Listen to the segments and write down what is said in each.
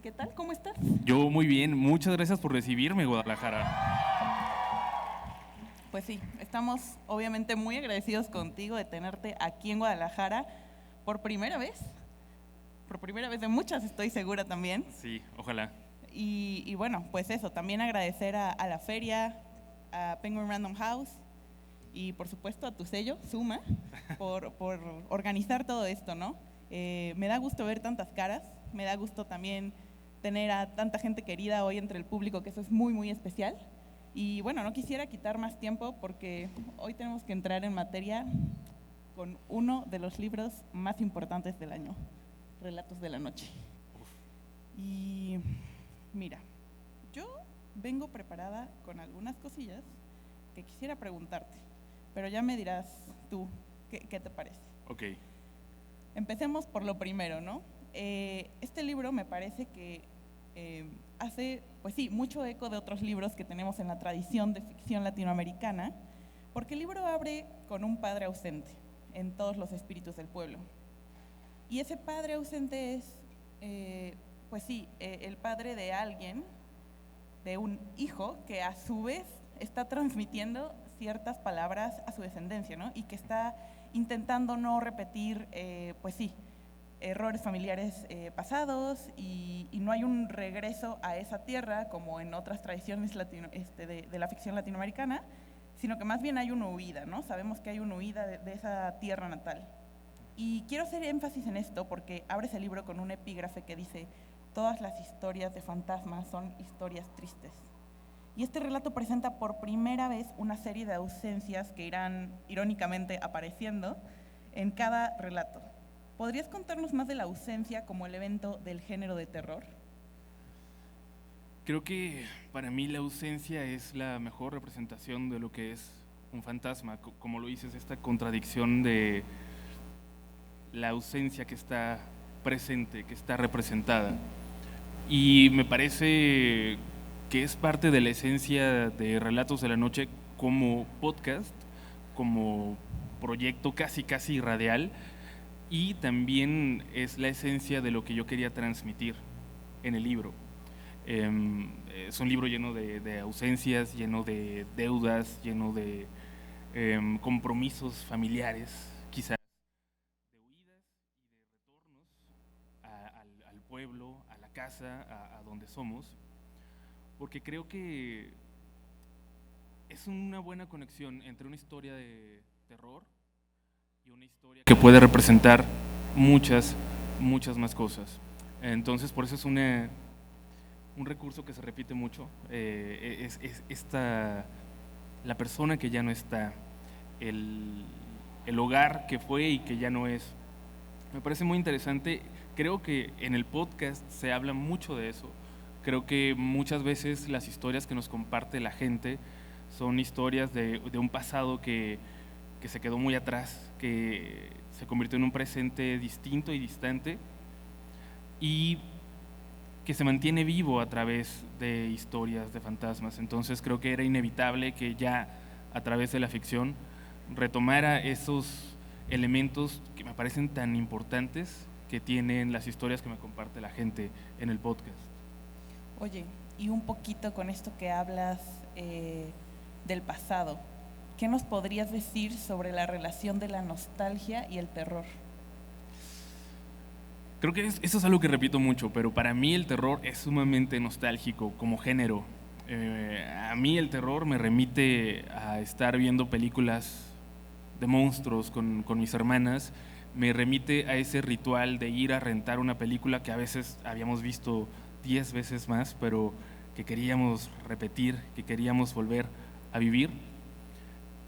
¿Qué tal? ¿Cómo estás? Yo muy bien, muchas gracias por recibirme, Guadalajara. Pues sí, estamos obviamente muy agradecidos contigo de tenerte aquí en Guadalajara por primera vez. Por primera vez de muchas, estoy segura también. Sí, ojalá. Y bueno, pues eso, también agradecer a la feria, a Penguin Random House y por supuesto a tu sello, Suma, por organizar todo esto, ¿no? Me da gusto ver tantas caras, me da gusto también tener a tanta gente querida hoy entre el público, que eso es muy, muy especial. Y bueno, no quisiera quitar más tiempo porque hoy tenemos que entrar en materia con uno de los libros más importantes del año, Relatos de la Noche. Y mira, yo vengo preparada con algunas cosillas que quisiera preguntarte, pero ya me dirás tú qué te parece. Ok. Empecemos por lo primero, ¿no? Este libro me parece que hace, pues sí, mucho eco de otros libros que tenemos en la tradición de ficción latinoamericana, porque el libro abre con un padre ausente en todos los espíritus del pueblo. Y ese padre ausente es, pues sí, el padre de alguien, de un hijo que a su vez está transmitiendo ciertas palabras a su descendencia, ¿no? Y que está intentando no repetir, pues sí, errores familiares pasados y no hay un regreso a esa tierra como en otras tradiciones de la ficción latinoamericana, sino que más bien hay una huida, ¿no? Sabemos que hay una huida de esa tierra natal. Y quiero hacer énfasis en esto porque abres el libro con un epígrafe que dice: todas las historias de fantasmas son historias tristes. Y este relato presenta por primera vez una serie de ausencias que irán irónicamente apareciendo en cada relato. ¿Podrías contarnos más de la ausencia como el evento del género de terror? Creo que para mí la ausencia es la mejor representación de lo que es un fantasma. Como lo dices, esta contradicción de la ausencia que está presente, que está representada. Y me parece que es parte de la esencia de Relatos de la Noche como podcast, como proyecto casi radial, y también es la esencia de lo que yo quería transmitir en el libro. Es un libro lleno de ausencias, lleno de deudas, lleno de compromisos familiares, quizás, de huidas y de retornos al pueblo, a la casa, a donde somos, porque creo que es una buena conexión entre una historia de terror y una historia que puede representar muchas más cosas. Entonces, por eso es un recurso que se repite mucho, es esta, la persona que ya no está, el hogar que fue y que ya no es. Me parece muy interesante. Creo que en el podcast se habla mucho de eso. Creo que muchas veces las historias que nos comparte la gente son historias de un pasado que se quedó muy atrás, que se convirtió en un presente distinto y distante y que se mantiene vivo a través de historias de fantasmas. Entonces creo que era inevitable que ya a través de la ficción retomara esos elementos que me parecen tan importantes que tienen las historias que me comparte la gente en el podcast. Oye, y un poquito con esto que hablas del pasado, ¿qué nos podrías decir sobre la relación de la nostalgia y el terror? Creo que eso es algo que repito mucho, pero para mí el terror es sumamente nostálgico como género. A mí el terror me remite a estar viendo películas de monstruos con mis hermanas, me remite a ese ritual de ir a rentar una película que a veces habíamos visto 10 veces más, pero que queríamos repetir, que queríamos volver a vivir.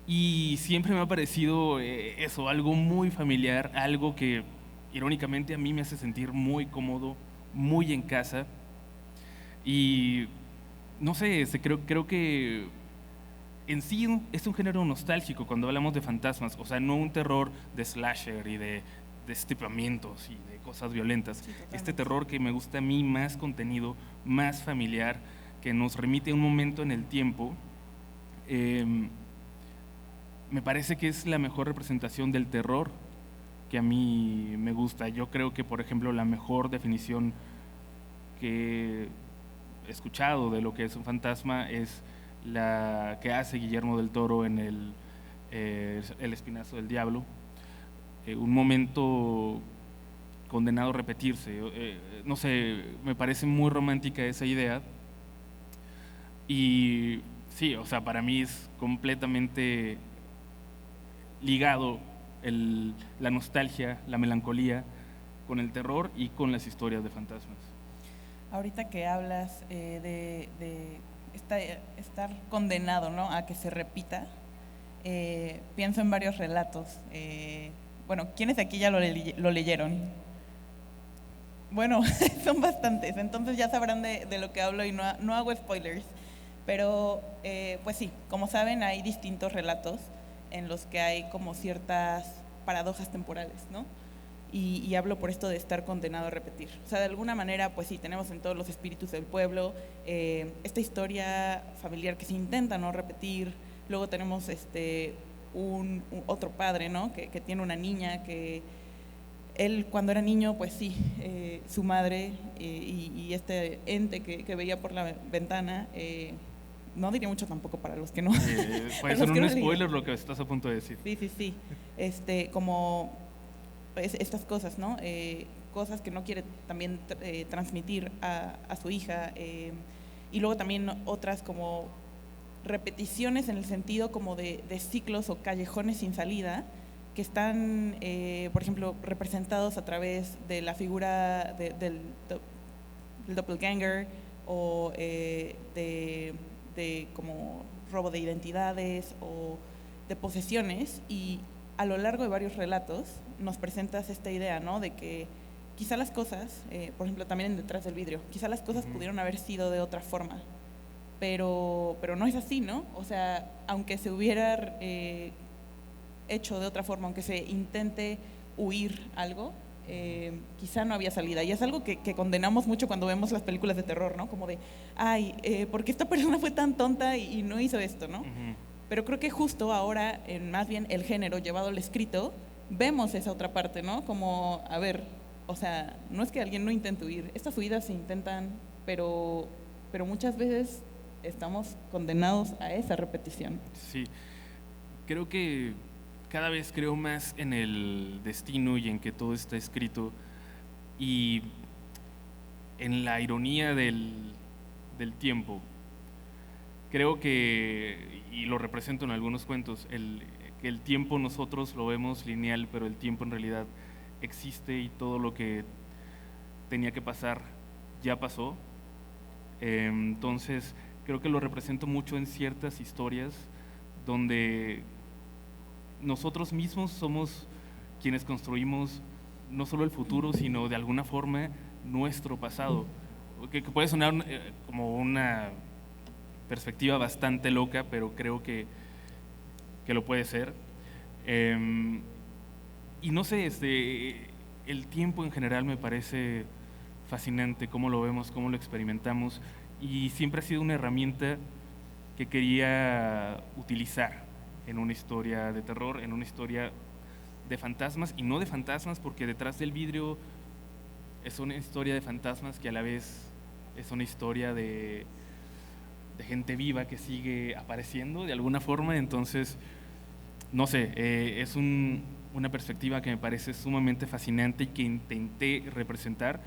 Y siempre me ha parecido eso, algo muy familiar, algo que irónicamente a mí me hace sentir muy cómodo, muy en casa. Y no sé, creo que en sí es un género nostálgico cuando hablamos de fantasmas, o sea, no un terror de slasher y de destripamientos y de cosas violentas. Sí, Este terror que me gusta a mí, más contenido, más familiar, que nos remite a un momento en el tiempo, me parece que es la mejor representación del terror que a mí me gusta. Yo creo que, por ejemplo, la mejor definición que he escuchado de lo que es un fantasma es la que hace Guillermo del Toro en El Espinazo del Diablo. Un momento condenado a repetirse. No sé, me parece muy romántica esa idea. Y sí, o sea, para mí es completamente ligado la nostalgia, la melancolía con el terror y con las historias de fantasmas. Ahorita que hablas de estar condenado, ¿no?, a que se repita, pienso en varios relatos. Bueno, ¿quiénes de aquí ya lo leyeron? Bueno, son bastantes, entonces ya sabrán de lo que hablo y no hago spoilers. Pero, pues sí, como saben, hay distintos relatos en los que hay como ciertas paradojas temporales, ¿no? Y hablo por esto de estar condenado a repetir. O sea, de alguna manera, pues sí, tenemos en todos los espíritus del pueblo esta historia familiar que se intenta no repetir. Luego tenemos otro padre, ¿no?, que tiene una niña que él, cuando era niño, pues sí, su madre y este ente que veía por la ventana, no diría mucho tampoco para los que no. Puede ser un spoiler lo que estás a punto de decir. Sí. Como estas cosas, ¿no? Cosas que no quiere también transmitir a su hija. Y luego también otras como repeticiones en el sentido como de ciclos o callejones sin salida, que están, por ejemplo, representados a través de la figura del doppelganger o de como robo de identidades o de posesiones. Y a lo largo de varios relatos nos presentas esta idea, ¿no?, de que quizá las cosas, por ejemplo, también en Detrás del vidrio, quizá las cosas pudieron haber sido de otra forma, pero no es así, ¿no? O sea, aunque se hubiera hecho de otra forma, aunque se intente huir algo, quizá no había salida. Y es algo que condenamos mucho cuando vemos las películas de terror, ¿no? Como de, ¿por qué esta persona fue tan tonta y no hizo esto, ¿no? Pero creo que justo ahora, en más bien el género llevado al escrito, vemos esa otra parte, ¿no? Como, a ver, o sea, no es que alguien no intente huir, estas huidas se intentan, pero muchas veces estamos condenados a esa repetición. Sí, creo que cada vez creo más en el destino y en que todo está escrito y en la ironía del tiempo. Creo que, y lo represento en algunos cuentos, que el tiempo nosotros lo vemos lineal, pero el tiempo en realidad existe y todo lo que tenía que pasar ya pasó. Entonces creo que lo represento mucho en ciertas historias donde nosotros mismos somos quienes construimos no solo el futuro, sino de alguna forma nuestro pasado, que puede sonar como una perspectiva bastante loca, pero creo que lo puede ser. Y no sé, el tiempo en general me parece fascinante, cómo lo vemos, cómo lo experimentamos, y siempre ha sido una herramienta que quería utilizar en una historia de terror, en una historia de fantasmas, y no de fantasmas porque Detrás del vidrio es una historia de fantasmas que a la vez es una historia de gente viva que sigue apareciendo de alguna forma. Entonces, no sé, es una perspectiva que me parece sumamente fascinante y que intenté representar,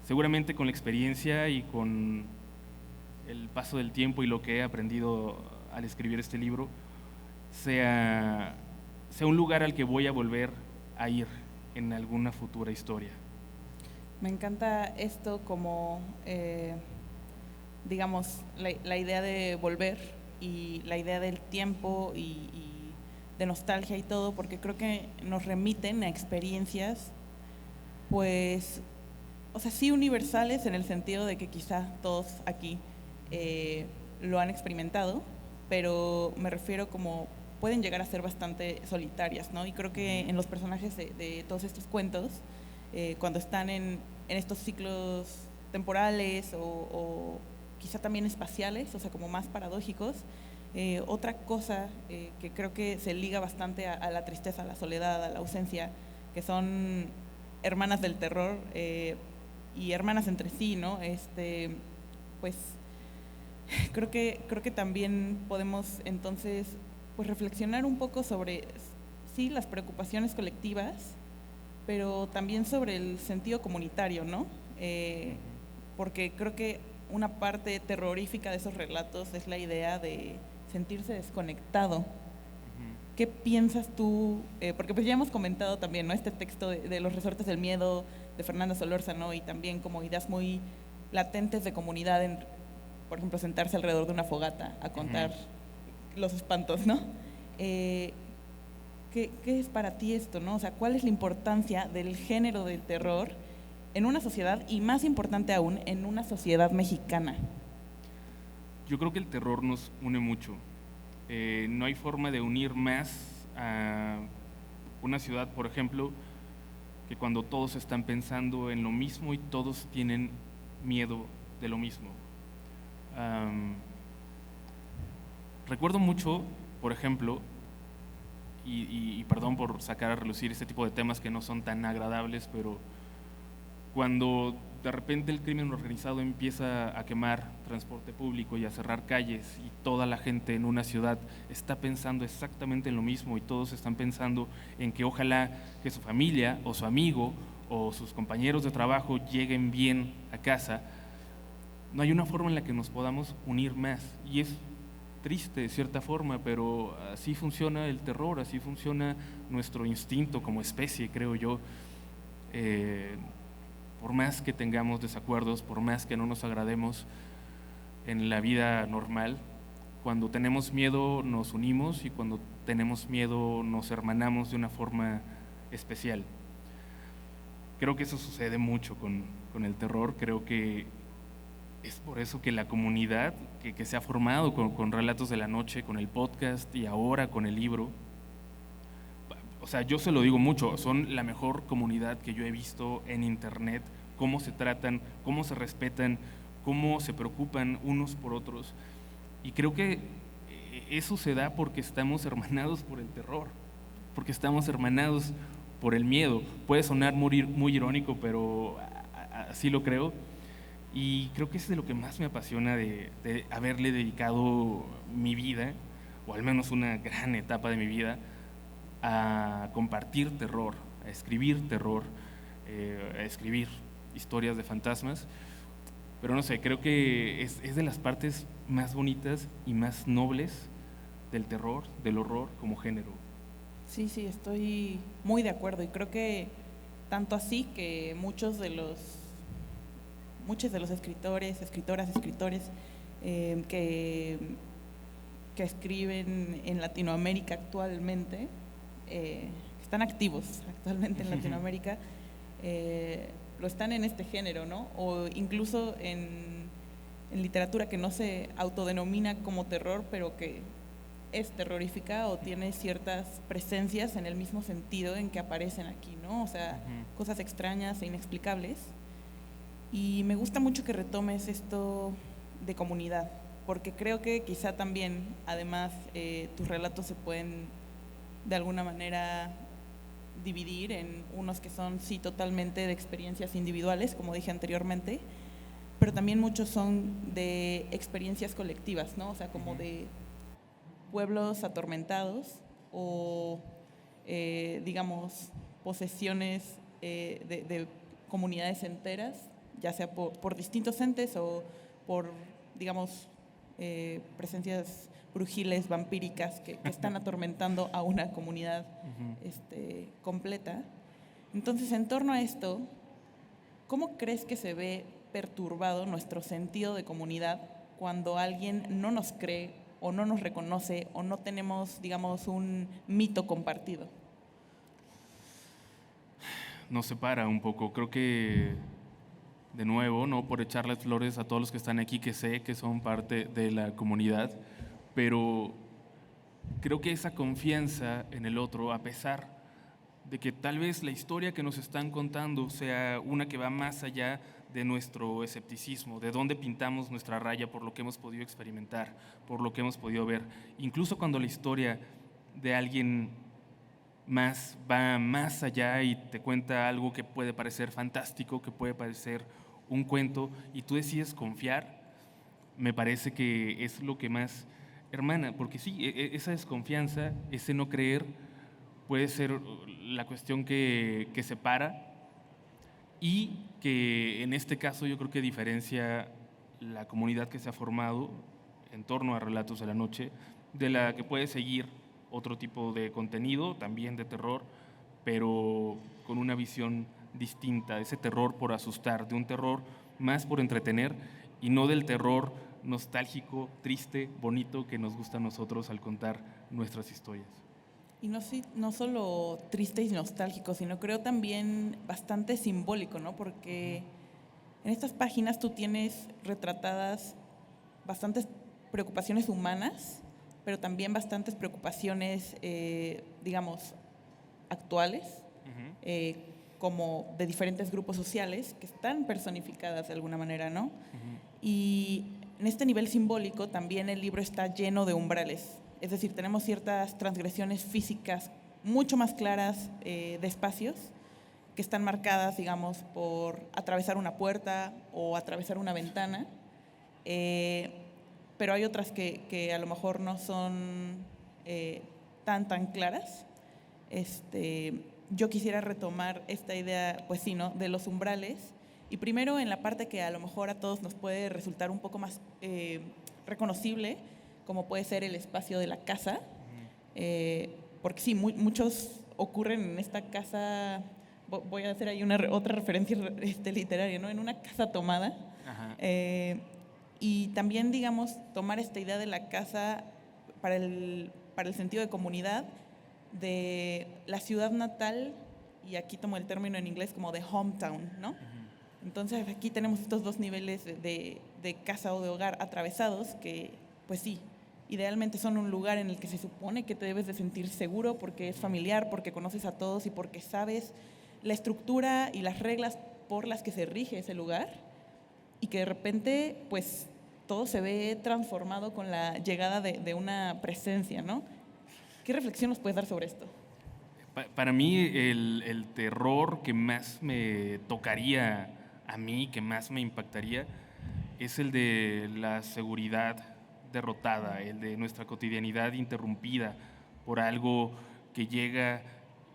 seguramente con la experiencia y con el paso del tiempo y lo que he aprendido al escribir este libro, sea un lugar al que voy a volver a ir en alguna futura historia. Me encanta esto como, digamos, la idea de volver y la idea del tiempo y de nostalgia y todo, porque creo que nos remiten a experiencias, pues, o sea, sí universales en el sentido de que quizá todos aquí lo han experimentado, pero me refiero como pueden llegar a ser bastante solitarias, ¿no? Y creo que en los personajes de todos estos cuentos, cuando están en estos ciclos temporales o quizá también espaciales, o sea, como más paradójicos, otra cosa que creo que se liga bastante a la tristeza, a la soledad, a la ausencia, que son hermanas del terror, y hermanas entre sí, ¿no? Pues creo que también podemos entonces pues reflexionar un poco sobre, sí, las preocupaciones colectivas, pero también sobre el sentido comunitario, ¿no? Porque creo que una parte terrorífica de esos relatos es la idea de sentirse desconectado. ¿Qué piensas tú? Porque pues ya hemos comentado también, ¿no? Este texto de Los resortes del miedo de Fernanda Solórzano, y también como ideas muy latentes de comunidad, por ejemplo, sentarse alrededor de una fogata a contar los espantos, ¿no? ¿Qué es para ti esto, no? O sea, ¿cuál es la importancia del género del terror en una sociedad, y más importante aún, en una sociedad mexicana? Yo creo que el terror nos une mucho. No hay forma de unir más a una ciudad, por ejemplo, que cuando todos están pensando en lo mismo y todos tienen miedo de lo mismo. Recuerdo mucho, por ejemplo, y perdón por sacar a relucir este tipo de temas que no son tan agradables, pero cuando de repente el crimen organizado empieza a quemar transporte público y a cerrar calles, y toda la gente en una ciudad está pensando exactamente en lo mismo, y todos están pensando en que ojalá que su familia o su amigo o sus compañeros de trabajo lleguen bien a casa, no hay una forma en la que nos podamos unir más. Y es triste de cierta forma, pero así funciona el terror, así funciona nuestro instinto como especie, creo yo. Por más que tengamos desacuerdos, por más que no nos agrademos en la vida normal, cuando tenemos miedo nos unimos, y cuando tenemos miedo nos hermanamos de una forma especial. Creo que eso sucede mucho con el terror. Creo que es por eso que la comunidad que se ha formado con Relatos de la Noche, con el podcast y ahora con el libro, o sea, yo se lo digo mucho, son la mejor comunidad que yo he visto en internet, cómo se tratan, cómo se respetan, cómo se preocupan unos por otros. Y creo que eso se da porque estamos hermanados por el terror, porque estamos hermanados por el miedo. Puede sonar muy irónico, pero así lo creo. Y creo que es de lo que más me apasiona de haberle dedicado mi vida, o al menos una gran etapa de mi vida, a compartir terror, a escribir terror, a escribir historias de fantasmas. Pero no sé, creo que es de las partes más bonitas y más nobles del terror, del horror como género. Sí, estoy muy de acuerdo, y creo que tanto así que muchos de los escritores, escritoras, escritores que escriben en Latinoamérica actualmente, están activos actualmente en Latinoamérica, lo están en este género, ¿no? O incluso en literatura que no se autodenomina como terror, pero que es terrorífica o tiene ciertas presencias en el mismo sentido en que aparecen aquí, ¿no? O sea, cosas extrañas e inexplicables. Y me gusta mucho que retomes esto de comunidad, porque creo que quizá también, además, tus relatos se pueden de alguna manera dividir en unos que son sí totalmente de experiencias individuales, como dije anteriormente, pero también muchos son de experiencias colectivas, ¿no? O sea, como de pueblos atormentados o, digamos, posesiones de comunidades enteras, ya sea por distintos entes o por, digamos, presencias brujiles, vampíricas, que están atormentando a una comunidad completa. Entonces, en torno a esto, ¿cómo crees que se ve perturbado nuestro sentido de comunidad cuando alguien no nos cree o no nos reconoce o no tenemos, digamos, un mito compartido? Nos separa un poco. Creo que, de nuevo, no por echarles flores a todos los que están aquí, que sé que son parte de la comunidad, pero creo que esa confianza en el otro, a pesar de que tal vez la historia que nos están contando sea una que va más allá de nuestro escepticismo, de dónde pintamos nuestra raya por lo que hemos podido experimentar, por lo que hemos podido ver, incluso cuando la historia de alguien más va más allá y te cuenta algo que puede parecer fantástico, que puede parecer un cuento y tú decides confiar, me parece que es lo que más hermana, porque sí, esa desconfianza, ese no creer, puede ser la cuestión que separa y que en este caso yo creo que diferencia la comunidad que se ha formado en torno a Relatos de la Noche de la que puede seguir otro tipo de contenido, también de terror, pero con una visión distinta, ese terror por asustar, de un terror más por entretener y no del terror nostálgico, triste, bonito que nos gusta a nosotros al contar nuestras historias. Y no solo triste y nostálgico, sino creo también bastante simbólico, ¿no? Porque en estas páginas tú tienes retratadas bastantes preocupaciones humanas, pero también bastantes preocupaciones, digamos, actuales, como de diferentes grupos sociales que están personificadas de alguna manera, ¿no? Y en este nivel simbólico también el libro está lleno de umbrales. Es decir, tenemos ciertas transgresiones físicas mucho más claras de espacios que están marcadas, digamos, por atravesar una puerta o atravesar una ventana, pero hay otras que a lo mejor no son tan claras. Yo quisiera retomar esta idea, pues sí, ¿no?, de los umbrales, y primero en la parte que a lo mejor a todos nos puede resultar un poco más reconocible, como puede ser el espacio de la casa, porque sí, muchos ocurren en esta casa. Voy a hacer ahí otra referencia literaria, ¿no? En una casa tomada. Y también, digamos, tomar esta idea de la casa para el sentido de comunidad, de la ciudad natal, y aquí tomo el término en inglés como de hometown, ¿no? Entonces aquí tenemos estos dos niveles de casa o de hogar atravesados que, pues sí, idealmente son un lugar en el que se supone que te debes de sentir seguro porque es familiar, porque conoces a todos y porque sabes la estructura y las reglas por las que se rige ese lugar, y que de repente, pues, todo se ve transformado con la llegada de una presencia, ¿no? ¿Qué reflexión nos puedes dar sobre esto? Para mí, el terror que más me tocaría a mí, que más me impactaría, es el de la seguridad derrotada, el de nuestra cotidianidad interrumpida por algo que llega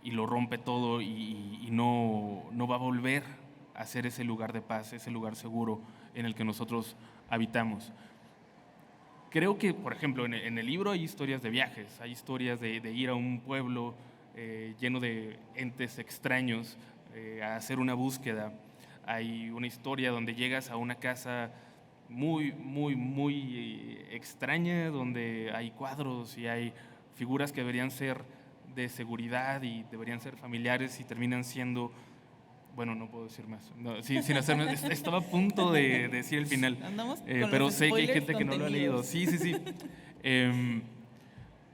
y lo rompe todo y no va a volver a ser ese lugar de paz, ese lugar seguro en el que nosotros habitamos. Creo que, por ejemplo, en el libro hay historias de viajes, hay historias de ir a un pueblo lleno de entes extraños a hacer una búsqueda. Hay una historia donde llegas a una casa muy extraña, donde hay cuadros y hay figuras que deberían ser de seguridad y deberían ser familiares y terminan siendo, bueno, no puedo decir más, no, sin hacerme, estaba a punto de decir el final, pero sé que hay gente que no lo ha leído. Sí.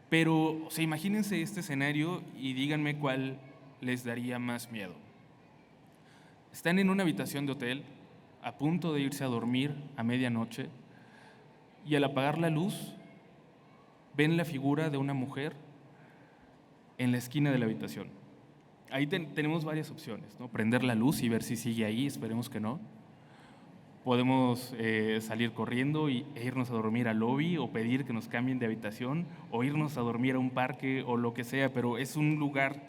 Pero, o sea, imagínense este escenario y díganme cuál les daría más miedo. Están en una habitación de hotel, a punto de irse a dormir a medianoche, y al apagar la luz, ven la figura de una mujer en la esquina de la habitación. Ahí tenemos varias opciones, ¿no? Prender la luz y ver si sigue ahí, esperemos que no. Podemos salir corriendo e irnos a dormir al lobby, o pedir que nos cambien de habitación, o irnos a dormir a un parque o lo que sea, pero es un lugar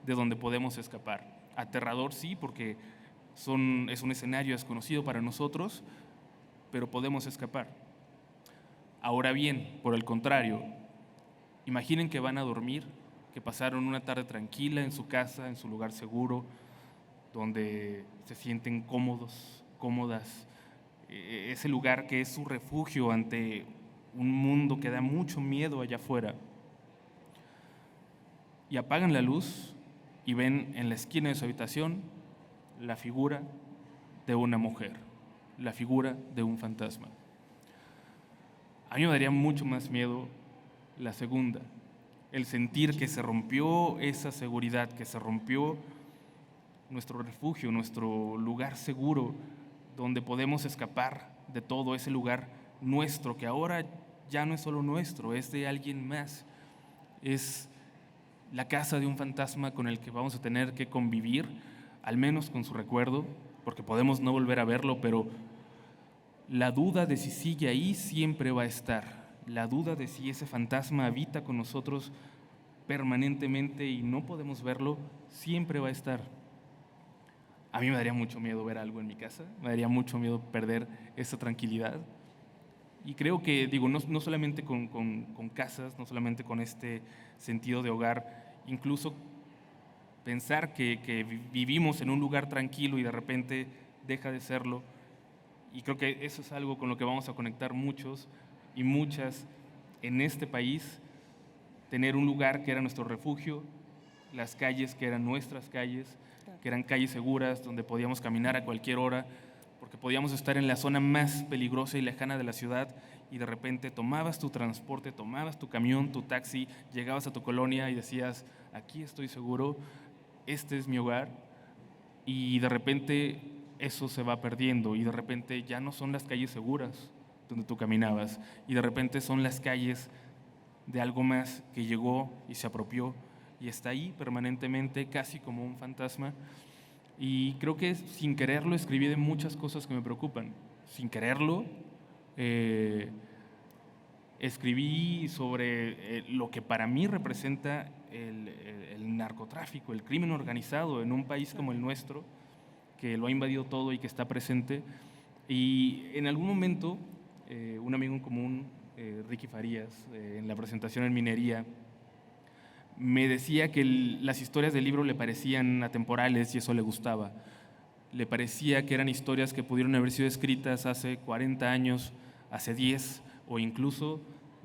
de donde podemos escapar. Aterrador sí, porque es un escenario desconocido para nosotros, pero podemos escapar. Ahora bien, por el contrario, imaginen que van a dormir, que pasaron una tarde tranquila en su casa, en su lugar seguro, donde se sienten cómodos, cómodas, ese lugar que es su refugio ante un mundo que da mucho miedo allá afuera. Y apagan la luz y ven en la esquina de su habitación la figura de una mujer, la figura de un fantasma. A mí me daría mucho más miedo la segunda, el sentir que se rompió esa seguridad, que se rompió nuestro refugio, nuestro lugar seguro, donde podemos escapar de todo, ese lugar nuestro, que ahora ya no es solo nuestro, es de alguien más. Es la casa de un fantasma con el que vamos a tener que convivir, al menos con su recuerdo, porque podemos no volver a verlo, pero la duda de si sigue ahí siempre va a estar. La duda de si ese fantasma habita con nosotros permanentemente y no podemos verlo, siempre va a estar. A mí me daría mucho miedo ver algo en mi casa, me daría mucho miedo perder esa tranquilidad. Y creo que, digo, no solamente con casas, no solamente con este sentido de hogar, incluso pensar que vivimos en un lugar tranquilo y de repente deja de serlo. Y creo que eso es algo con lo que vamos a conectar muchos y muchas en este país, tener un lugar que era nuestro refugio, las calles que eran nuestras calles, que eran calles seguras, donde podíamos caminar a cualquier hora, porque podíamos estar en la zona más peligrosa y lejana de la ciudad y de repente tomabas tu transporte, tomabas tu camión, tu taxi, llegabas a tu colonia y decías, aquí estoy seguro, este es mi hogar, y de repente eso se va perdiendo y de repente ya no son las calles seguras donde tú caminabas y de repente son las calles de algo más que llegó y se apropió y está ahí permanentemente, casi como un fantasma. Y creo que sin quererlo escribí de muchas cosas que me preocupan. Sin quererlo, escribí sobre lo que para mí representa el narcotráfico, el crimen organizado en un país como el nuestro, que lo ha invadido todo y que está presente. Y en algún momento, un amigo en común, Ricky Farías, en la presentación en Minería, me decía que las historias del libro le parecían atemporales y eso le gustaba. Le parecía que eran historias que pudieron haber sido escritas hace 40 años, hace 10 o incluso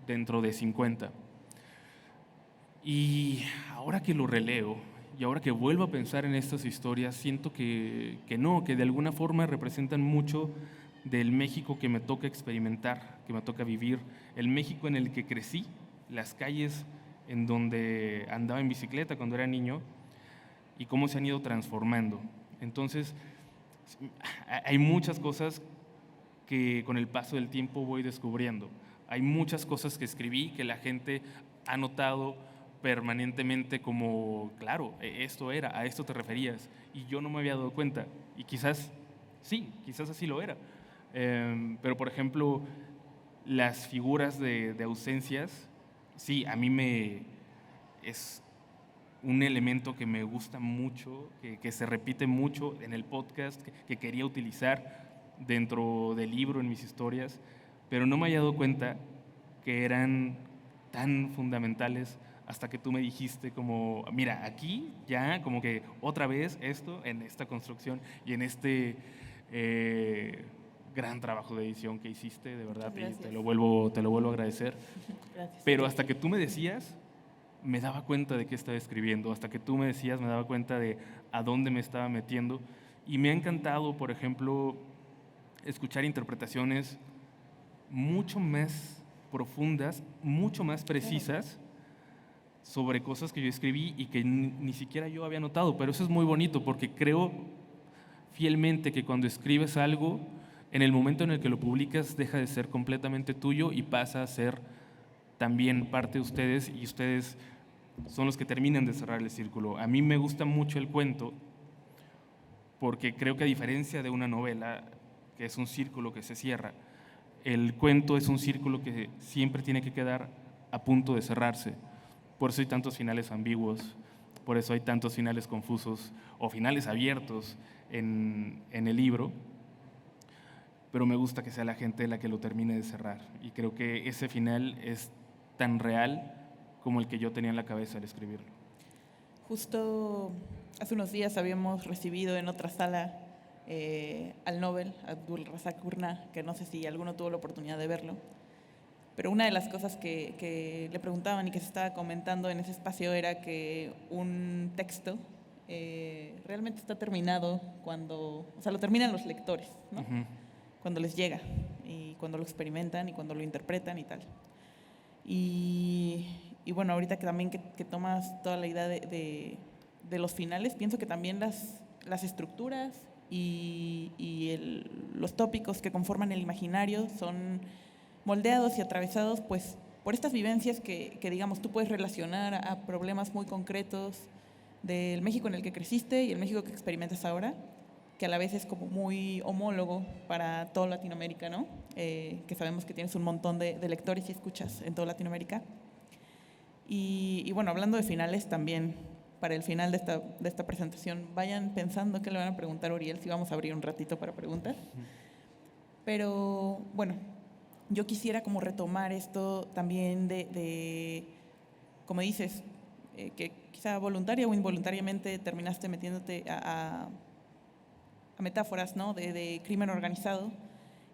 dentro de 50. Y ahora que lo releo y ahora que vuelvo a pensar en estas historias, siento que de alguna forma representan mucho del México que me toca experimentar, que me toca vivir, el México en el que crecí, las calles en donde andaba en bicicleta cuando era niño y cómo se han ido transformando. Entonces, hay muchas cosas que con el paso del tiempo voy descubriendo. Hay muchas cosas que escribí que la gente ha notado permanentemente como, claro, esto era, a esto te referías, y yo no me había dado cuenta. Y quizás, sí, quizás así lo era. Pero, por ejemplo, las figuras de ausencias, sí, a mí es un elemento que me gusta mucho, que se repite mucho en el podcast, que quería utilizar dentro del libro, en mis historias, pero no me había dado cuenta que eran tan fundamentales hasta que tú me dijiste como, mira, aquí ya como que otra vez esto, en esta construcción y en este gran trabajo de edición que hiciste, de verdad, y te lo vuelvo a agradecer. Gracias. Pero hasta que tú me decías, me daba cuenta de qué estaba escribiendo, hasta que tú me decías, me daba cuenta de a dónde me estaba metiendo. Y me ha encantado, por ejemplo, escuchar interpretaciones mucho más profundas, mucho más precisas sobre cosas que yo escribí y que ni siquiera yo había notado. Pero eso es muy bonito porque creo fielmente que cuando escribes algo, en el momento en el que lo publicas, deja de ser completamente tuyo y pasa a ser también parte de ustedes, y ustedes son los que terminan de cerrar el círculo. A mí me gusta mucho el cuento porque creo que a diferencia de una novela, que es un círculo que se cierra, el cuento es un círculo que siempre tiene que quedar a punto de cerrarse. Por eso hay tantos finales ambiguos, por eso hay tantos finales confusos o finales abiertos en el libro, pero me gusta que sea la gente la que lo termine de cerrar, y creo que ese final es tan real como el que yo tenía en la cabeza al escribirlo. Justo hace unos días habíamos recibido en otra sala al Nobel, Abdul Razak Gurnah, que no sé si alguno tuvo la oportunidad de verlo, pero una de las cosas que le preguntaban y que se estaba comentando en ese espacio era que un texto realmente está terminado cuando, o sea, lo terminan los lectores, ¿no? Uh-huh. Cuando les llega y cuando lo experimentan y cuando lo interpretan y tal. Y bueno, ahorita que también que tomas toda la idea de los finales, pienso que también las estructuras y los tópicos que conforman el imaginario son moldeados y atravesados pues por estas vivencias que digamos tú puedes relacionar a problemas muy concretos del México en el que creciste y el México que experimentas ahora, que a la vez es como muy homólogo para toda Latinoamérica, ¿no? Que sabemos que tienes un montón de lectores y escuchas en toda Latinoamérica. Y bueno, hablando de finales también, para el final de esta presentación, vayan pensando qué le van a preguntar a Uriel, si vamos a abrir un ratito para preguntas. Pero bueno, yo quisiera como retomar esto también como dices, que quizá voluntaria o involuntariamente terminaste metiéndote a metáforas, ¿no? de crimen organizado.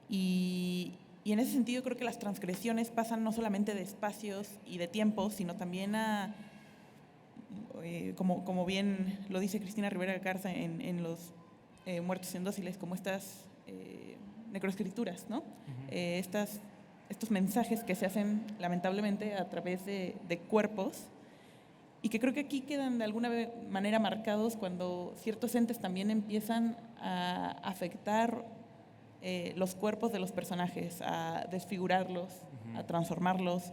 Y en ese sentido creo que las transgresiones pasan no solamente de espacios y de tiempos, sino también como bien lo dice Cristina Rivera Garza en los Muertos Indóciles, como estas necroescrituras, ¿no? Estos mensajes que se hacen lamentablemente a través de cuerpos, y que creo que aquí quedan de alguna manera marcados cuando ciertos entes también empiezan a afectar los cuerpos de los personajes, a desfigurarlos, a transformarlos,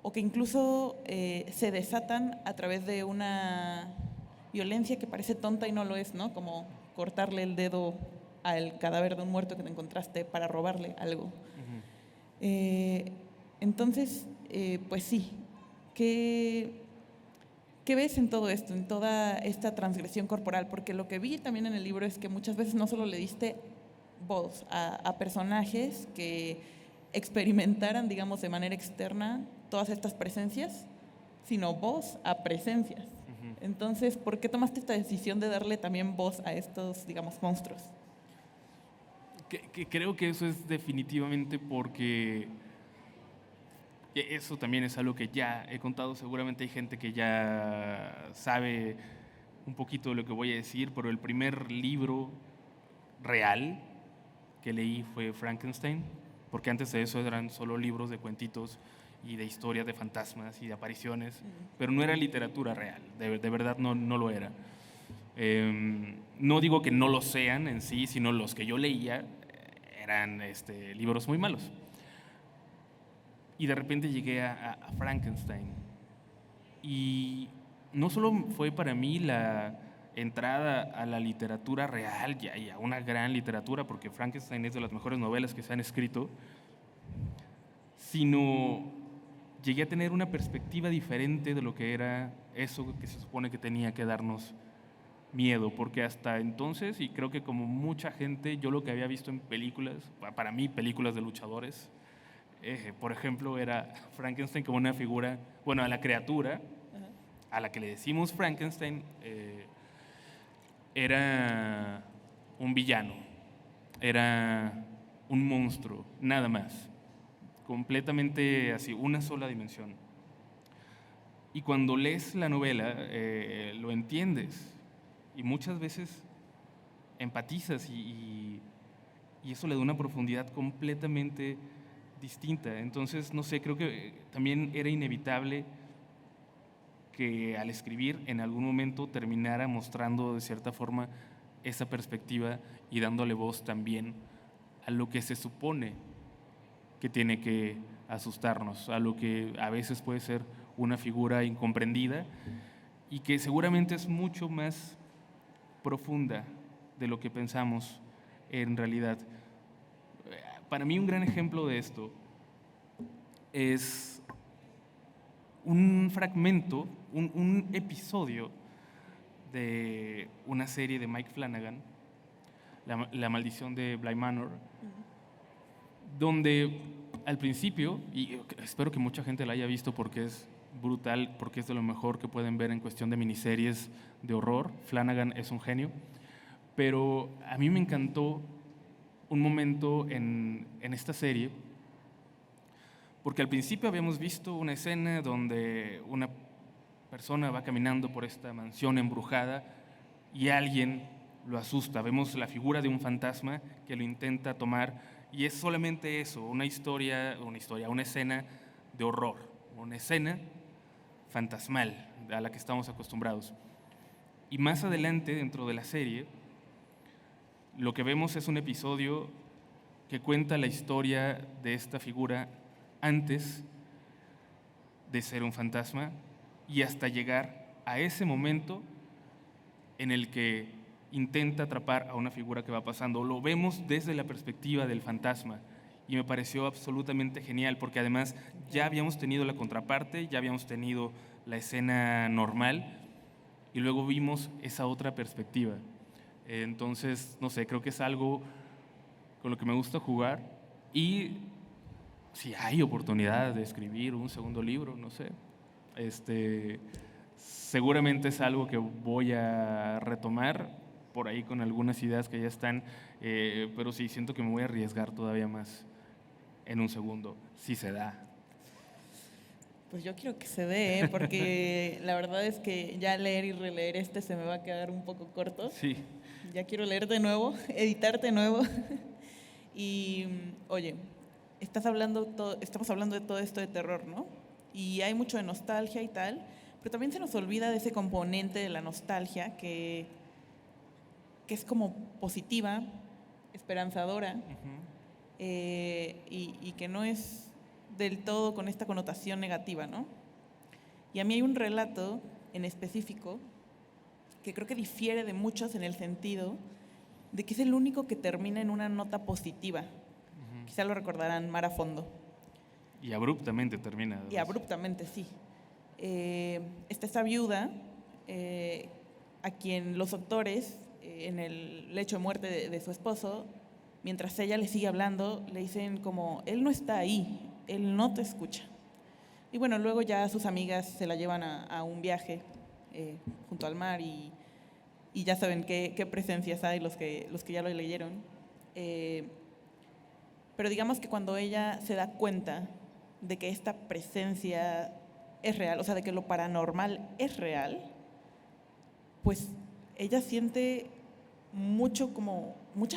o que incluso se desatan a través de una violencia que parece tonta y no lo es, ¿no? Como cortarle el dedo al cadáver de un muerto que te encontraste para robarle algo. Entonces, pues sí, ¿qué ves en todo esto, en toda esta transgresión corporal? Porque lo que vi también en el libro es que muchas veces no solo le diste voz a personajes que experimentaran, digamos, de manera externa todas estas presencias, sino voz a presencias. Entonces, ¿por qué tomaste esta decisión de darle también voz a estos, digamos, monstruos? Creo que eso es definitivamente porque eso también es algo que ya he contado. Seguramente hay gente que ya sabe un poquito de lo que voy a decir, pero el primer libro real que leí fue Frankenstein, porque antes de eso eran solo libros de cuentitos y de historias de fantasmas y de apariciones, pero no era literatura real, de verdad no lo era. No digo que no lo sean en sí, sino los que yo leía eran libros muy malos. Y de repente llegué a Frankenstein. Y no solo fue para mí la entrada a la literatura real y a una gran literatura, porque Frankenstein es de las mejores novelas que se han escrito, sino llegué a tener una perspectiva diferente de lo que era eso que se supone que tenía que darnos miedo, porque hasta entonces, y creo que como mucha gente, yo lo que había visto en películas, para mí películas de luchadores, por ejemplo, era Frankenstein como una figura, bueno, a la criatura, a la que le decimos Frankenstein, era un villano, era un monstruo, nada más, completamente así, una sola dimensión. Y cuando lees la novela, lo entiendes, y muchas veces empatizas y eso le da una profundidad completamente distinta. Entonces, no sé, creo que también era inevitable que al escribir en algún momento terminara mostrando de cierta forma esa perspectiva y dándole voz también a lo que se supone que tiene que asustarnos, a lo que a veces puede ser una figura incomprendida y que seguramente es mucho más profunda de lo que pensamos en realidad. Para mí un gran ejemplo de esto es un fragmento, un episodio de una serie de Mike Flanagan, La maldición de Bly Manor, donde al principio, y espero que mucha gente la haya visto porque es brutal, porque es de lo mejor que pueden ver en cuestión de miniseries de horror. Flanagan es un genio, pero a mí me encantó un momento en esta serie, porque al principio habíamos visto una escena donde una persona va caminando por esta mansión embrujada y alguien lo asusta. Vemos la figura de un fantasma que lo intenta tomar y es solamente eso, una escena de horror, una escena fantasmal a la que estamos acostumbrados. Y más adelante, dentro de la serie, lo que vemos es un episodio que cuenta la historia de esta figura antes de ser un fantasma y hasta llegar a ese momento en el que intenta atrapar a una figura que va pasando. Lo vemos desde la perspectiva del fantasma y me pareció absolutamente genial porque además ya habíamos tenido la contraparte, ya habíamos tenido la escena normal y luego vimos esa otra perspectiva. Entonces, no sé, creo que es algo con lo que me gusta jugar y si hay oportunidad de escribir un segundo libro, no sé, seguramente es algo que voy a retomar por ahí con algunas ideas que ya están, pero sí, siento que me voy a arriesgar todavía más en un segundo, si se da. Pues yo quiero que se dé, porque la verdad es que ya leer y releer se me va a quedar un poco corto. Sí. Ya quiero leer de nuevo, editar de nuevo. Y, oye, estamos hablando de todo esto de terror, ¿no? Y hay mucho de nostalgia y tal, pero también se nos olvida de ese componente de la nostalgia que es como positiva, esperanzadora, y que no es del todo con esta connotación negativa, ¿no? Y a mí hay un relato en específico que creo que difiere de muchos en el sentido de que es el único que termina en una nota positiva. Quizá lo recordarán Mar a Fondo. Y abruptamente termina. Además. Y abruptamente, sí. Está esta viuda a quien los doctores, en el lecho de muerte de su esposo, mientras ella le sigue hablando, le dicen como, él no está ahí, él no te escucha. Y bueno, luego ya sus amigas se la llevan a un viaje junto al mar y ya saben qué presencias hay los que ya lo leyeron. Pero digamos que cuando ella se da cuenta de que esta presencia es real, o sea, de que lo paranormal es real, pues ella siente mucha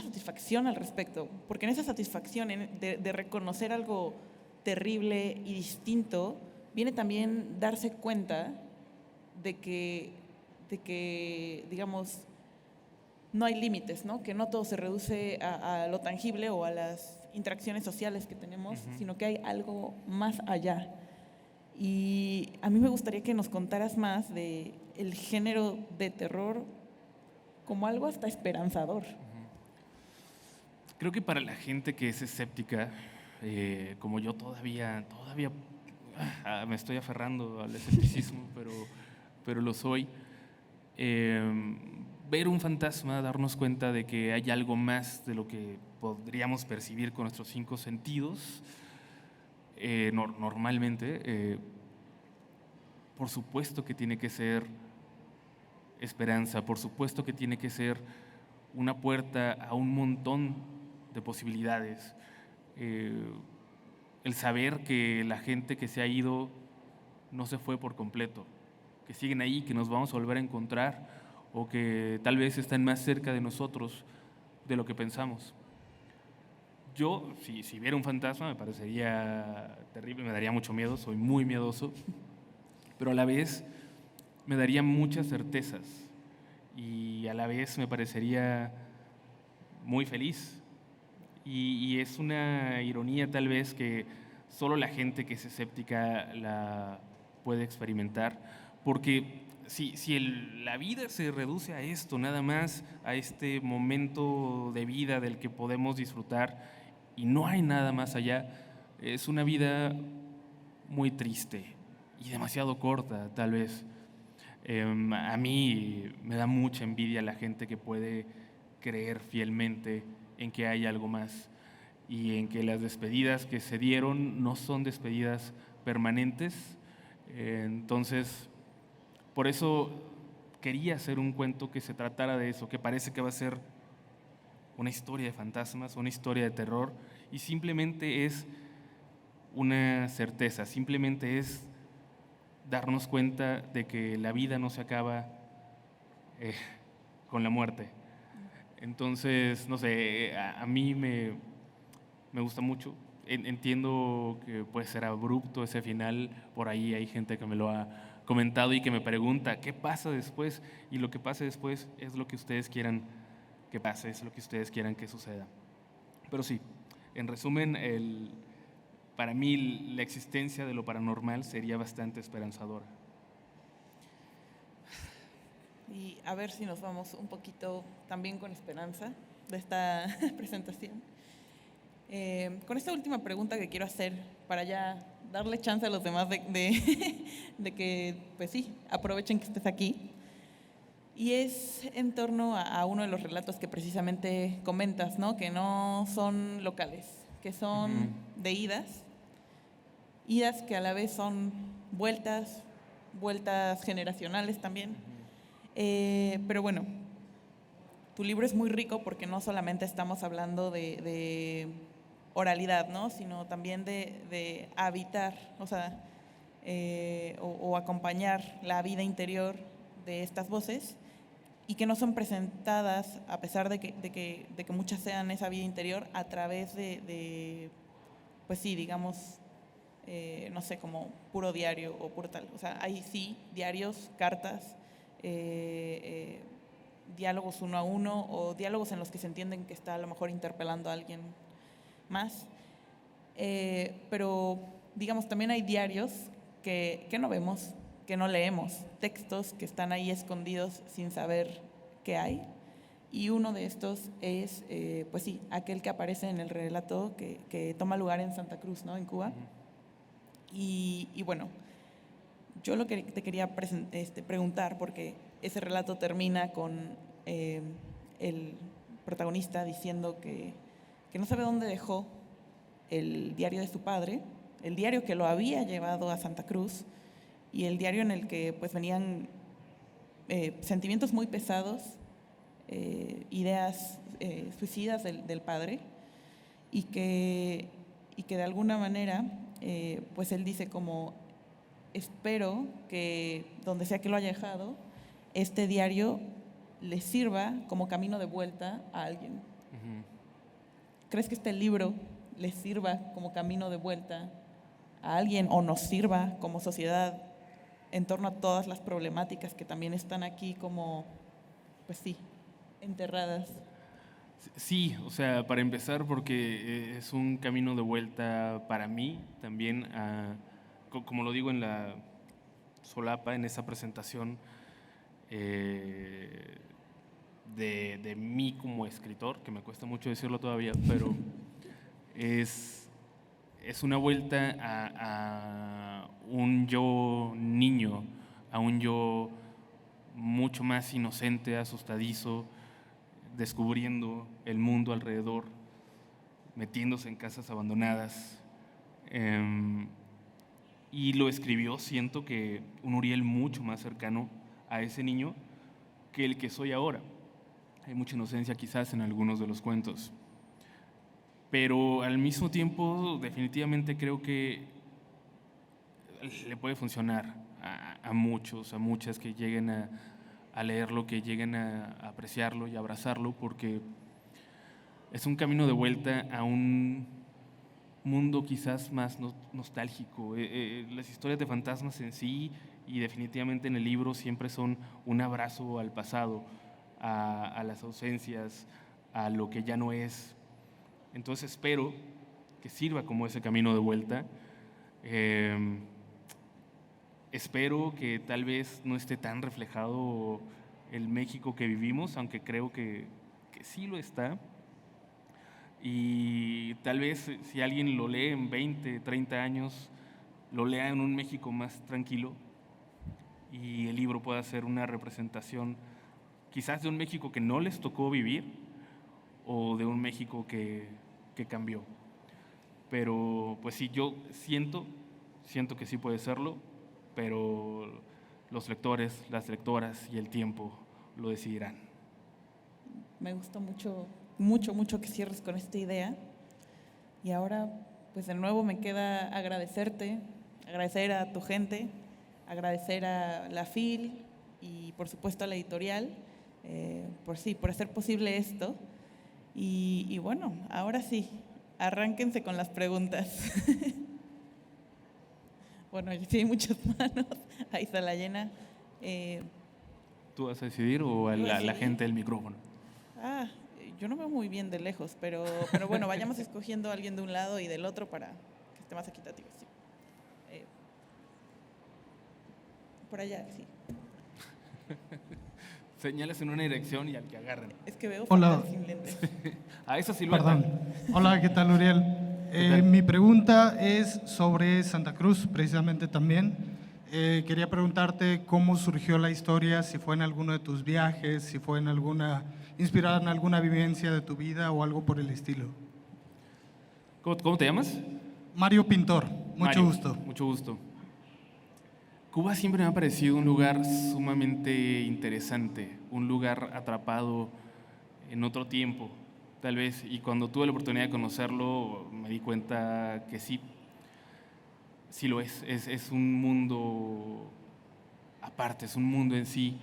satisfacción al respecto, porque en esa satisfacción de reconocer algo terrible y distinto, viene también darse cuenta de que digamos, no hay límites, ¿no? Que no todo se reduce a lo tangible o a las interacciones sociales que tenemos, sino que hay algo más allá. Y a mí me gustaría que nos contaras más de el género de terror como algo hasta esperanzador. Creo que para la gente que es escéptica, como yo todavía me estoy aferrando al escepticismo, pero lo soy. Ver un fantasma, darnos cuenta de que hay algo más de lo que podríamos percibir con nuestros 5 sentidos, normalmente, por supuesto que tiene que ser esperanza, por supuesto que tiene que ser una puerta a un montón de posibilidades. El saber que la gente que se ha ido no se fue por completo, que siguen ahí, que nos vamos a volver a encontrar o que tal vez están más cerca de nosotros de lo que pensamos. Yo, si viera un fantasma, me parecería terrible, me daría mucho miedo, soy muy miedoso, pero a la vez me daría muchas certezas y a la vez me parecería muy feliz. Y es una ironía tal vez que solo la gente que es escéptica la puede experimentar, porque si la vida se reduce a esto, nada más, a este momento de vida del que podemos disfrutar y no hay nada más allá, es una vida muy triste y demasiado corta, tal vez. A mí me da mucha envidia la gente que puede creer fielmente en que hay algo más y en que las despedidas que se dieron no son despedidas permanentes. Entonces, por eso quería hacer un cuento que se tratara de eso, que parece que va a ser una historia de fantasmas, una historia de terror, y simplemente es una certeza, simplemente es darnos cuenta de que la vida no se acaba con la muerte. Entonces, no sé, a mí me gusta mucho. Entiendo que puede ser abrupto ese final, por ahí hay gente que me lo ha comentado y que me pregunta, ¿qué pasa después? Y lo que pase después es lo que ustedes quieran que pase, es lo que ustedes quieran que suceda. Pero sí, en resumen, para mí la existencia de lo paranormal sería bastante esperanzadora. Y a ver si nos vamos un poquito también con esperanza de esta presentación. Con esta última pregunta que quiero hacer, para ya darle chance a los demás de que, pues sí, aprovechen que estés aquí. Y es en torno a uno de los relatos que precisamente comentas, ¿no? Que no son locales, que son de idas que a la vez son vueltas generacionales también. Pero bueno, tu libro es muy rico porque no solamente estamos hablando de oralidad, ¿no? Sino también de habitar, o sea, o acompañar la vida interior de estas voces y que no son presentadas, a pesar de que muchas sean esa vida interior, a través pues sí, digamos, no sé, como puro diario o puro tal. O sea, hay sí diarios, cartas, diálogos uno a uno o diálogos en los que se entienden que está a lo mejor interpelando a alguien más. Pero, digamos, también hay diarios que no vemos, que no leemos, textos que están ahí escondidos sin saber qué hay. Y uno de estos es, pues sí, aquel que aparece en el relato que toma lugar en Santa Cruz, ¿no? En Cuba. Y bueno, yo lo que te quería preguntar, porque ese relato termina con el protagonista diciendo que no sabe dónde dejó el diario de su padre, el diario que lo había llevado a Santa Cruz y el diario en el que pues venían sentimientos muy pesados, ideas suicidas del padre y que de alguna manera pues él dice como espero que donde sea que lo haya dejado este diario le sirva como camino de vuelta a alguien. ¿Crees que este libro le sirva como camino de vuelta a alguien o nos sirva como sociedad en torno a todas las problemáticas que también están aquí como, pues sí, enterradas? Sí, o sea, para empezar, porque es un camino de vuelta para mí también, como lo digo en la solapa, en esa presentación de mí como escritor, que me cuesta mucho decirlo todavía, pero es una vuelta a un yo niño, a un yo mucho más inocente, asustadizo, descubriendo el mundo alrededor, metiéndose en casas abandonadas. Y lo escribió, siento que un Uriel mucho más cercano a ese niño que el que soy ahora. Hay mucha inocencia quizás en algunos de los cuentos. Pero al mismo tiempo, definitivamente creo que le puede funcionar a muchos, a muchas que lleguen a leerlo, que lleguen a apreciarlo y abrazarlo, porque es un camino de vuelta a un mundo quizás más nostálgico. Las historias de fantasmas en sí y definitivamente en el libro siempre son un abrazo al pasado, a las ausencias, a lo que ya no es. Entonces espero que sirva como ese camino de vuelta. Espero que tal vez no esté tan reflejado el México que vivimos, aunque creo que sí lo está. Y tal vez si alguien lo lee en 20, 30 años, lo lea en un México más tranquilo y el libro pueda ser una representación quizás de un México que no les tocó vivir o de un México que cambió. Pero pues sí, yo siento que sí puede serlo, pero los lectores, las lectoras y el tiempo lo decidirán. Me gusta mucho que cierres con esta idea. Y ahora, pues de nuevo me queda agradecerte, agradecer a tu gente, agradecer a la FIL y por supuesto a la editorial por hacer posible esto. Y bueno, ahora sí, arránquense con las preguntas. Bueno, sí hay muchas manos, ahí está la llena. ¿Tú vas a decidir o a la gente del micrófono? Yo no veo muy bien de lejos, pero bueno, vayamos escogiendo a alguien de un lado y del otro para que esté más equitativo. Sí. Por allá, sí. Señalas en una dirección y al que agarran. Es que veo Hola. fatal sin lentes. A esa silueta. Perdón. Hola, ¿qué tal, Uriel? ¿Qué tal? Mi pregunta es sobre Santa Cruz, precisamente también. Quería preguntarte cómo surgió la historia, si fue en alguno de tus viajes, si fue inspirada en alguna vivencia de tu vida o algo por el estilo. ¿Cómo te llamas? Mario Pintor, mucho Mario, gusto. Mucho gusto. Cuba siempre me ha parecido un lugar sumamente interesante, un lugar atrapado en otro tiempo, tal vez. Y cuando tuve la oportunidad de conocerlo, me di cuenta que sí lo es. Es un mundo aparte, es un mundo en sí.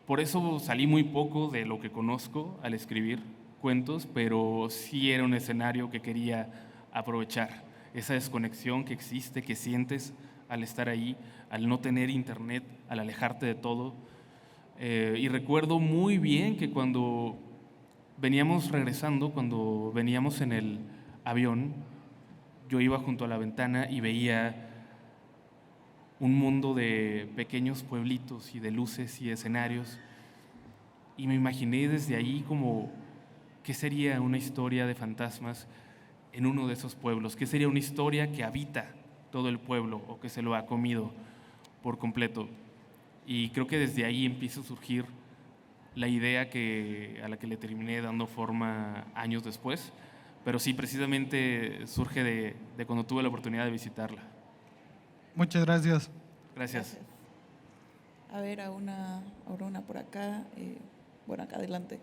Por eso salí muy poco de lo que conozco al escribir cuentos, pero sí era un escenario que quería aprovechar. Esa desconexión que existe, que sientes al estar ahí, al no tener internet, al alejarte de todo. Y recuerdo muy bien que cuando veníamos regresando, cuando veníamos en el avión, yo iba junto a la ventana y veía un mundo de pequeños pueblitos y de luces y escenarios. Y me imaginé desde ahí como qué sería una historia de fantasmas en uno de esos pueblos, qué sería una historia que habita todo el pueblo o que se lo ha comido por completo. Y creo que desde ahí empieza a surgir la idea a la que le terminé dando forma años después, pero sí, precisamente surge de cuando tuve la oportunidad de visitarla. Muchas gracias. Gracias. A ver, ahora una por acá. Bueno, acá adelante.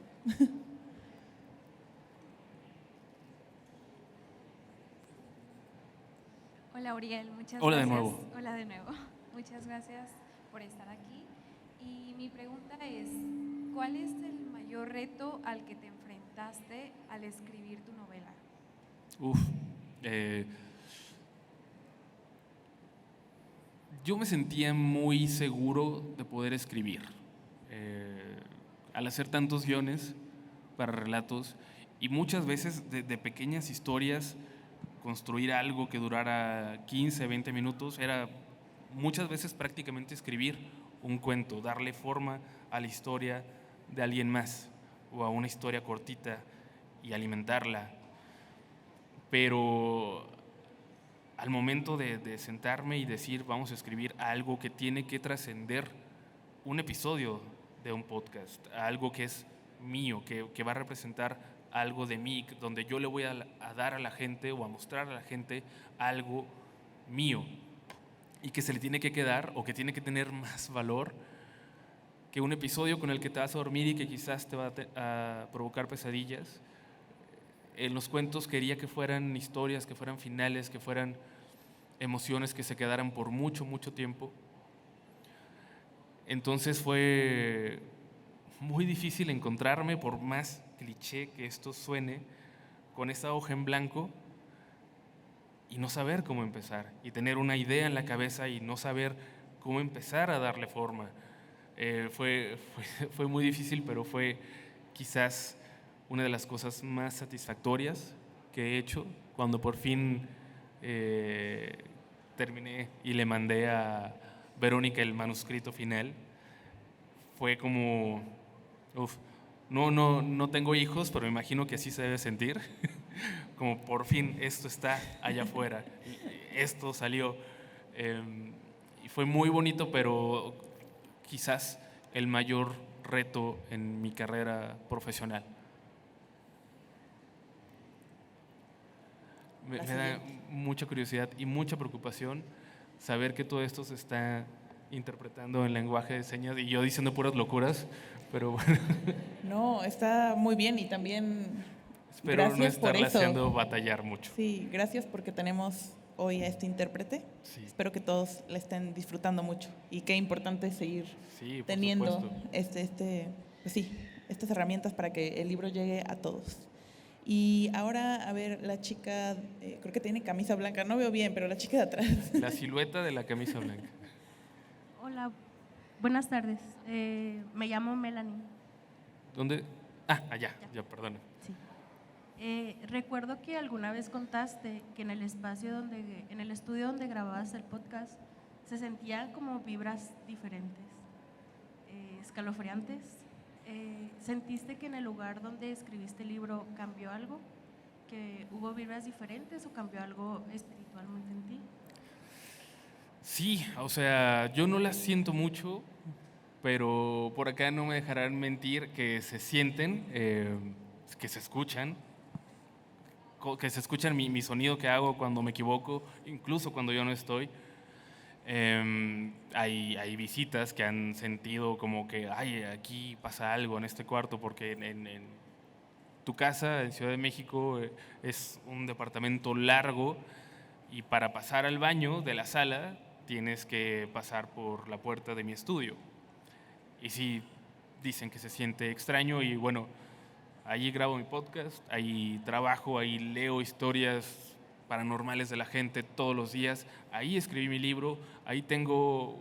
Hola Uriel, muchas Hola de gracias. nuevo. Hola de nuevo. Muchas gracias por estar aquí. Y mi pregunta es, ¿cuál es el mayor reto al que te enfrentaste al escribir tu novela? Yo me sentía muy seguro de poder escribir. Al hacer tantos guiones para relatos y muchas veces de pequeñas historias, construir algo que durara 15, 20 minutos, era muchas veces prácticamente escribir un cuento, darle forma a la historia de alguien más o a una historia cortita y alimentarla. Pero al momento de sentarme y decir vamos a escribir algo que tiene que trascender un episodio de un podcast, algo que es mío, que va a representar algo de mí, donde yo le voy a dar a la gente o a mostrar a la gente algo mío y que se le tiene que quedar o que tiene que tener más valor que un episodio con el que te vas a dormir y que quizás te va a provocar pesadillas. En los cuentos quería que fueran historias, que fueran finales, que fueran emociones que se quedaran por mucho, mucho tiempo. Entonces fue muy difícil encontrarme, por más cliché que esto suene, con esa hoja en blanco y no saber cómo empezar, y tener una idea en la cabeza y no saber cómo empezar a darle forma. Fue muy difícil, pero fue quizás una de las cosas más satisfactorias que he hecho cuando por fin terminé y le mandé a Verónica el manuscrito final. Fue como, no tengo hijos, pero me imagino que así se debe sentir, como por fin esto está allá afuera, esto salió. Y fue muy bonito, pero quizás el mayor reto en mi carrera profesional. Me da mucha curiosidad y mucha preocupación saber que todo esto se está interpretando en lenguaje de señas y yo diciendo puras locuras, pero bueno. No, está muy bien y también espero no gracias por estarle eso. haciendo batallar mucho. Sí, gracias porque tenemos hoy a este intérprete. Sí. Espero que todos le estén disfrutando mucho y qué importante es seguir Sí, por teniendo supuesto. estas herramientas para que el libro llegue a todos. Y ahora, a ver, la chica, creo que tiene camisa blanca, no veo bien, pero la chica de atrás. La silueta de la camisa blanca. Hola, buenas tardes. Me llamo Melanie. ¿Dónde? Ah, allá, ya, perdón. Sí. Recuerdo que alguna vez contaste que en el estudio donde grababas el podcast, se sentían como vibras diferentes, escalofriantes. ¿Sentiste que en el lugar donde escribiste el libro cambió algo? ¿Que hubo vibras diferentes o cambió algo espiritualmente en ti? Sí, o sea, yo no las siento mucho, pero por acá no me dejarán mentir que se sienten, que se escuchan, que se escuchan mi sonido que hago cuando me equivoco, incluso cuando yo no estoy. Hay visitas que han sentido como que, ay, aquí pasa algo en este cuarto, porque en tu casa en Ciudad de México es un departamento largo y para pasar al baño de la sala tienes que pasar por la puerta de mi estudio. Y sí, dicen que se siente extraño y bueno, allí grabo mi podcast, ahí trabajo, ahí leo historias paranormales de la gente todos los días, ahí escribí mi libro, ahí tengo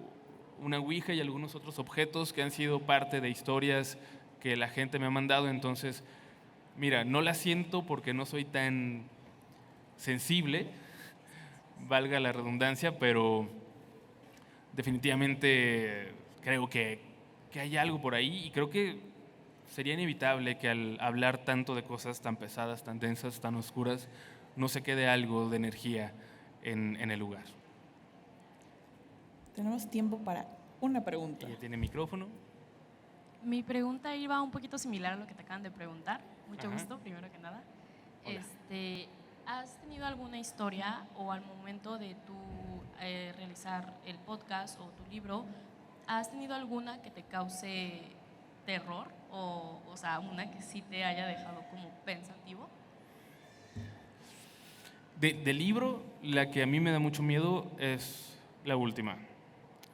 una ouija y algunos otros objetos que han sido parte de historias que la gente me ha mandado, entonces, mira, no la siento porque no soy tan sensible, valga la redundancia, pero definitivamente creo que hay algo por ahí y creo que sería inevitable que al hablar tanto de cosas tan pesadas, tan densas, tan oscuras, no se quede algo de energía en el lugar. Tenemos tiempo para una pregunta. Ella tiene micrófono. Mi pregunta iba un poquito similar a lo que te acaban de preguntar. Mucho Ajá. gusto, primero que nada. Hola. ¿Has tenido alguna historia o al momento de tú realizar el podcast o tu libro, has tenido alguna que te cause terror o sea, una que sí te haya dejado como pensativo? Del libro, la que a mí me da mucho miedo es la última.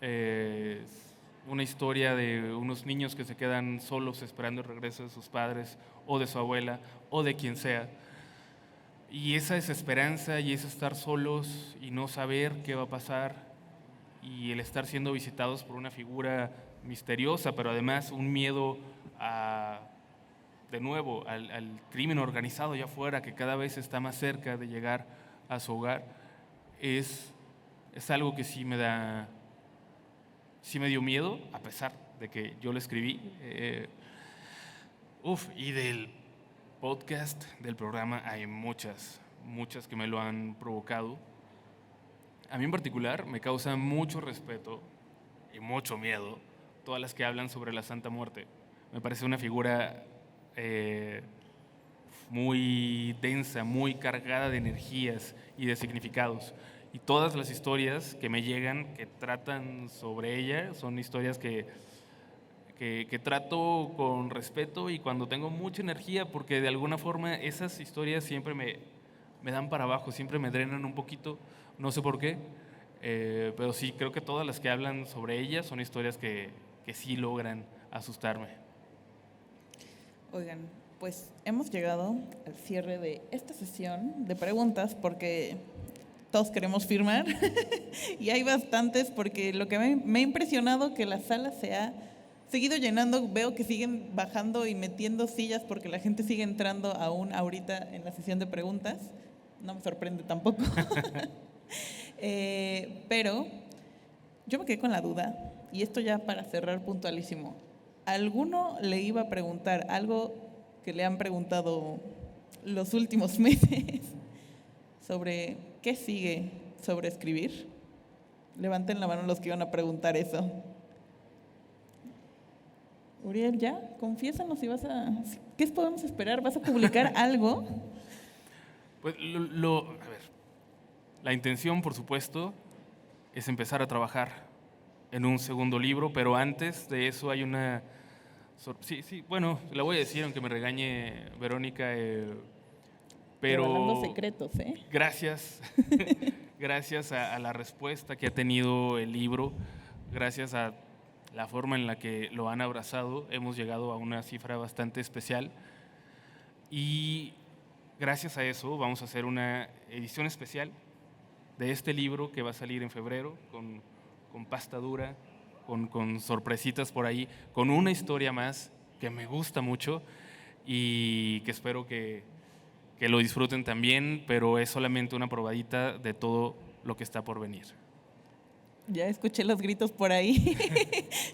Es una historia de unos niños que se quedan solos esperando el regreso de sus padres o de su abuela o de quien sea. Y esa desesperanza y ese estar solos y no saber qué va a pasar y el estar siendo visitados por una figura misteriosa, pero además un miedo de nuevo al crimen organizado allá afuera que cada vez está más cerca de llegar a su hogar, es algo que sí me dio miedo, a pesar de que yo lo escribí. Y del podcast, del programa, hay muchas que me lo han provocado. A mí en particular me causa mucho respeto y mucho miedo todas las que hablan sobre la Santa Muerte. Me parece una figura muy densa, muy cargada de energías y de significados. Y todas las historias que me llegan, que tratan sobre ella, son historias que trato con respeto y cuando tengo mucha energía, porque de alguna forma esas historias siempre me dan para abajo, siempre me drenan un poquito, no sé por qué, pero sí, creo que todas las que hablan sobre ella son historias que sí logran asustarme. Oigan, pues hemos llegado al cierre de esta sesión de preguntas porque todos queremos firmar y hay bastantes porque lo que me ha impresionado que la sala se ha seguido llenando, veo que siguen bajando y metiendo sillas porque la gente sigue entrando aún ahorita en la sesión de preguntas, no me sorprende tampoco, pero yo me quedé con la duda y esto ya para cerrar puntualísimo. ¿Alguno le iba a preguntar algo que le han preguntado los últimos meses sobre qué sigue sobre escribir? Levanten la mano los que iban a preguntar eso. Uriel, ¿ya? Confiésanos si vas a... ¿Qué podemos esperar? ¿Vas a publicar algo? Pues a ver, la intención, por supuesto, es empezar a trabajar en un segundo libro, pero antes de eso hay una... Sí, bueno, la voy a decir aunque me regañe Verónica, pero... Revelando secretos, ¿eh? Gracias, gracias a la respuesta que ha tenido el libro, gracias a la forma en la que lo han abrazado, hemos llegado a una cifra bastante especial y gracias a eso vamos a hacer una edición especial de este libro que va a salir en febrero con pasta dura, con sorpresitas por ahí, con una historia más que me gusta mucho y que espero que lo disfruten también, pero es solamente una probadita de todo lo que está por venir. Ya escuché los gritos por ahí.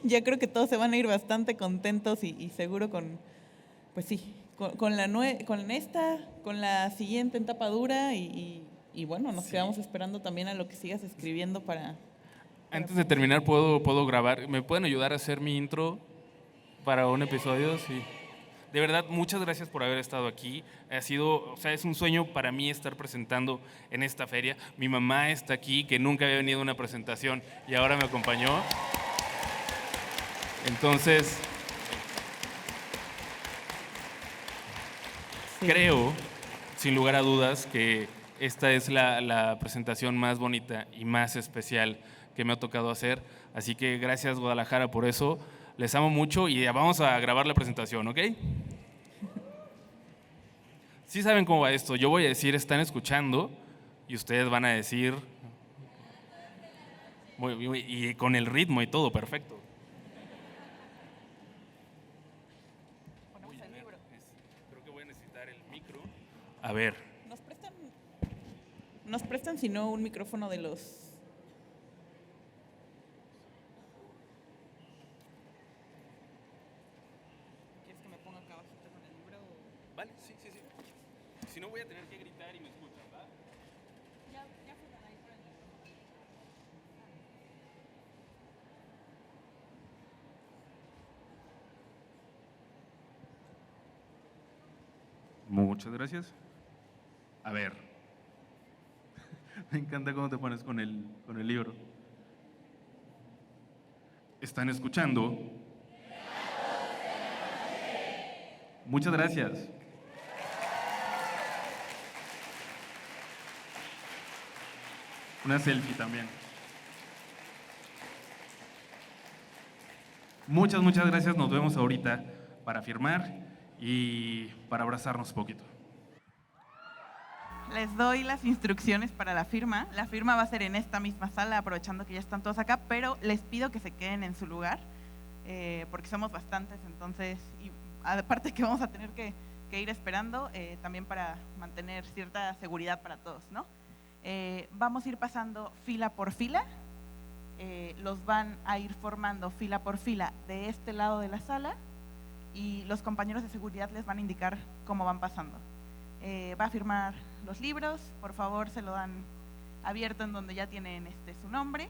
Ya creo que todos se van a ir bastante contentos y seguro pues sí, con la siguiente en tapa dura y bueno, nos quedamos esperando también a lo que sigas escribiendo para... Antes de terminar, ¿puedo grabar? ¿Me pueden ayudar a hacer mi intro para un episodio? Sí. De verdad, muchas gracias por haber estado aquí. Es un sueño para mí estar presentando en esta feria. Mi mamá está aquí, que nunca había venido a una presentación y ahora me acompañó. Entonces, sí. Creo, sin lugar a dudas, que esta es la presentación más bonita y más especial que me ha tocado hacer. Así que gracias, Guadalajara, por eso. Les amo mucho y ya vamos a grabar la presentación, ¿ok? Sí saben cómo va esto. Yo voy a decir, están escuchando, y ustedes van a decir, y con el ritmo y todo, perfecto. Ponemos el libro. Creo que voy a necesitar el micro. A ver. Nos prestan si no un micrófono de los... ¿Quieres que me ponga acá abajito con el libro? Vale, sí. Si no voy a tener que gritar y me escuchan, ¿va? Ya fue para ahí por el libro. Muchas gracias. A ver. Me encanta cómo te pones con el libro. ¿Están escuchando? Muchas gracias. Una selfie también. Muchas gracias. Nos vemos ahorita para firmar y para abrazarnos un poquito. Les doy las instrucciones para la firma. La firma va a ser en esta misma sala, aprovechando que ya están todos acá, pero les pido que se queden en su lugar, porque somos bastantes, entonces, y aparte que vamos a tener que ir esperando, también para mantener cierta seguridad para todos, ¿no? Vamos a ir pasando fila por fila, los van a ir formando fila por fila de este lado de la sala y los compañeros de seguridad les van a indicar cómo van pasando. Va a firmar los libros, por favor se lo dan abierto en donde ya tienen su nombre